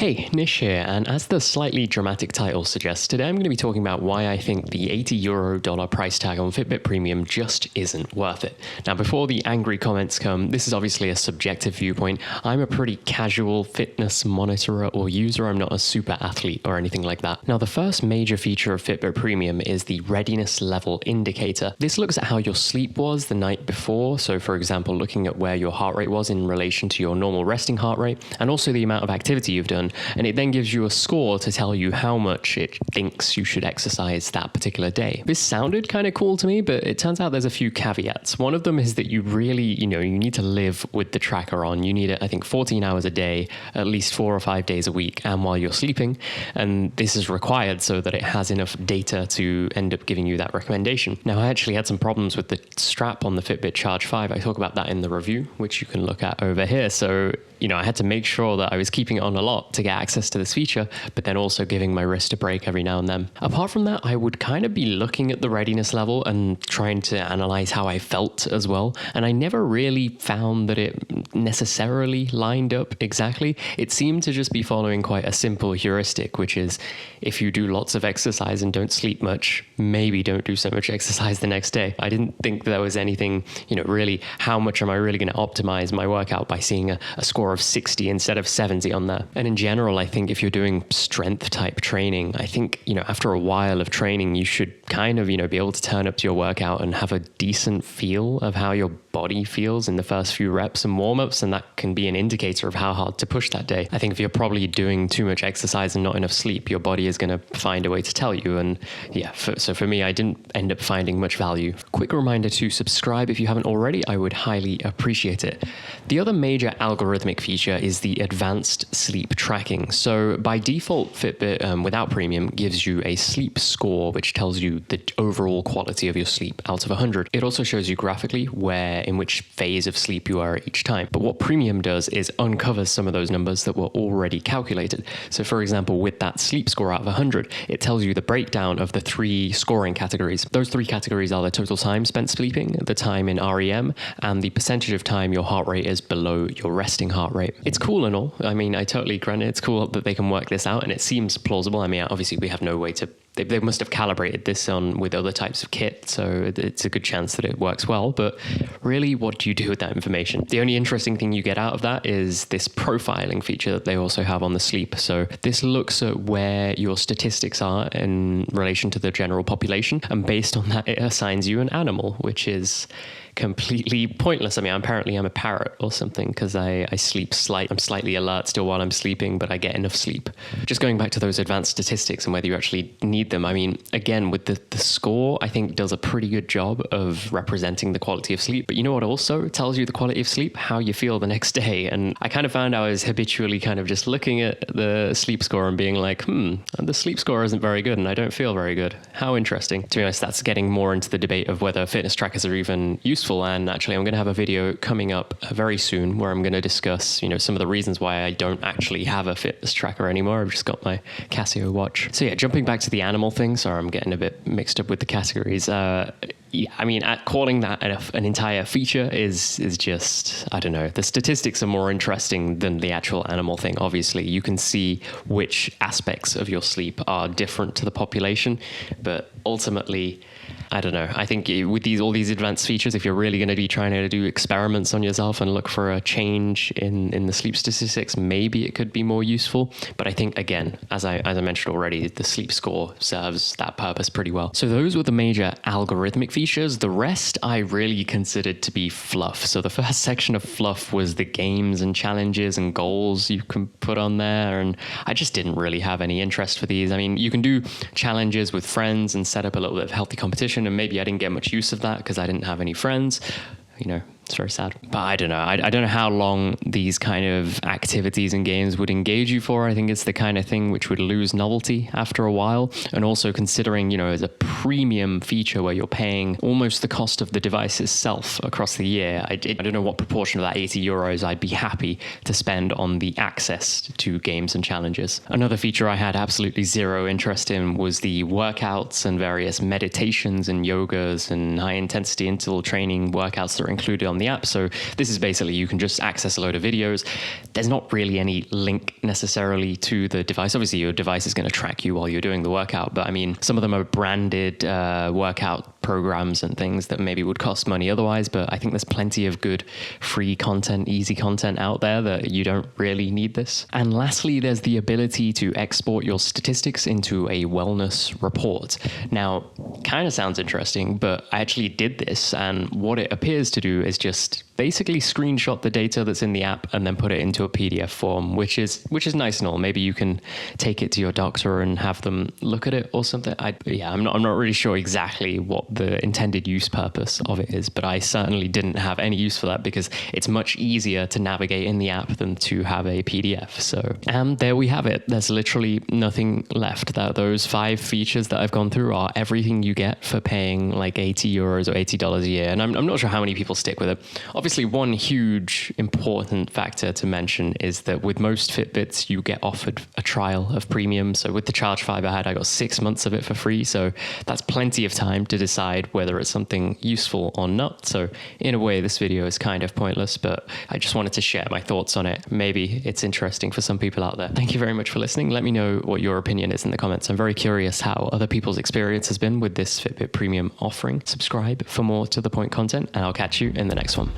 Hey, Nish here, and as the slightly dramatic title suggests, today I'm going to be talking about why I think the $80 price tag on Fitbit Premium just isn't worth it. Now, before the angry comments come, this is obviously a subjective viewpoint. I'm a pretty casual fitness monitorer or user. I'm not a super athlete or anything like that. Now, the first major feature of Fitbit Premium is the readiness level indicator. This looks at how your sleep was the night before. So, for example, looking at where your heart rate was in relation to your normal resting heart rate, and also the amount of activity you've done. And it then gives you a score to tell you how much it thinks you should exercise that particular day. This sounded kind of cool to me, but it turns out there's a few caveats. One of them is that you really, you need to live with the tracker on. You need it, I think, 14 hours a day, at least 4 or 5 days a week, and while you're sleeping. And this is required so that it has enough data to end up giving you that recommendation. Now, I actually had some problems with the strap on the Fitbit Charge 5. I talk about that in the review, which you can look at over here. So, I had to make sure that I was keeping it on a lot to get access to this feature, but then also giving my wrist a break every now and then. Apart from that, I would kind of be looking at the readiness level and trying to analyze how I felt as well. And I never really found that it necessarily lined up exactly. It seemed to just be following quite a simple heuristic, which is if you do lots of exercise and don't sleep much, maybe don't do so much exercise the next day. I didn't think there was anything, really, how much am I really going to optimize my workout by seeing a score of 60 instead of 70 on there. And in general, I think if you're doing strength type training, I think, after a while of training, you should kind of, be able to turn up to your workout and have a decent feel of how your body feels in the first few reps and warm-ups, and that can be an indicator of how hard to push that day. I think if you're probably doing too much exercise and not enough sleep, your body is going to find a way to tell you. And so for me, I didn't end up finding much value. Quick reminder to subscribe if you haven't already. I would highly appreciate it. The other major algorithmic feature is the advanced sleep tracking. So by default, Fitbit without premium gives you a sleep score, which tells you the overall quality of your sleep out of 100. It also shows you graphically in which phase of sleep you are at each time. But what premium does is uncovers some of those numbers that were already calculated. So for example, with that sleep score out of 100, it tells you the breakdown of the 3 scoring categories. Those 3 categories are the total time spent sleeping, the time in REM, and the percentage of time your heart rate is below your resting heart rate. It's cool and all. I mean, I totally grant it's cool that they can work this out, and it seems plausible. I mean, obviously we have no way to they must have calibrated this on with other types of kit, so it's a good chance that it works well. But really, what do you do with that information? The only interesting thing you get out of that is this profiling feature that they also have on the sleep. So this looks at where your statistics are in relation to the general population, and based on that, it assigns you an animal, which is completely pointless. I mean, apparently I'm a parrot or something because I sleep I'm slightly alert still while I'm sleeping, but I get enough sleep. Just going back to those advanced statistics and whether you actually need them. I mean, again, with the score, I think does a pretty good job of representing the quality of sleep. But you know what also tells you the quality of sleep? How you feel the next day. And I kind of found I was habitually kind of just looking at the sleep score and being like, the sleep score isn't very good and I don't feel very good. How interesting. To be honest, that's getting more into the debate of whether fitness trackers are even useful. And actually, I'm going to have a video coming up very soon where I'm going to discuss, some of the reasons why I don't actually have a fitness tracker anymore. I've just got my Casio watch. So yeah, jumping back to the animal thing. Sorry, I'm getting a bit mixed up with the categories. I mean, calling that an entire feature is just, I don't know. The statistics are more interesting than the actual animal thing. Obviously, you can see which aspects of your sleep are different to the population, but ultimately, I don't know. I think with all these advanced features, if you're really going to be trying to do experiments on yourself and look for a change in the sleep statistics, maybe it could be more useful. But I think, again, as I mentioned already, the sleep score serves that purpose pretty well. So those were the major algorithmic features. The rest I really considered to be fluff. So the first section of fluff was the games and challenges and goals you can put on there. And I just didn't really have any interest for these. I mean, you can do challenges with friends and set up a little bit of healthy competition. And maybe I didn't get much use of that because I didn't have any friends. It's very sad. But I don't know. I don't know how long these kind of activities and games would engage you for. I think it's the kind of thing which would lose novelty after a while. And also considering, as a premium feature where you're paying almost the cost of the device itself across the year, I don't know what proportion of that €80 I'd be happy to spend on the access to games and challenges. Another feature I had absolutely zero interest in was the workouts and various meditations and yogas and high intensity interval training workouts that are included on the the app. So this is basically, you can just access a load of videos. There's not really any link necessarily to the device. Obviously, your device is going to track you while you're doing the workout, but I mean, some of them are branded workout programs and things that maybe would cost money otherwise, but I think there's plenty of good free content, easy content out there that you don't really need this. And lastly, there's the ability to export your statistics into a wellness report. Now, kind of sounds interesting, but I actually did this, and what it appears to do is just basically screenshot the data that's in the app and then put it into a PDF form, which is nice and all. Maybe you can take it to your doctor and have them look at it or something. I'm not really sure exactly what the intended use purpose of it is, but I certainly didn't have any use for that because it's much easier to navigate in the app than to have a PDF. So, and there we have it. There's literally nothing left. Those 5 features that I've gone through are everything you get for paying like €80 or $80 a year. And I'm not sure how many people stick with it. Obviously, one huge important factor to mention is that with most Fitbits, you get offered a trial of premium. So with the Charge 5 I got 6 months of it for free. So that's plenty of time to decide whether it's something useful or not. So in a way, this video is kind of pointless, but I just wanted to share my thoughts on it. Maybe it's interesting for some people out there. Thank you very much for listening. Let me know what your opinion is in the comments. I'm very curious how other people's experience has been with this Fitbit Premium offering. Subscribe for more to the point content, and I'll catch you in the next one.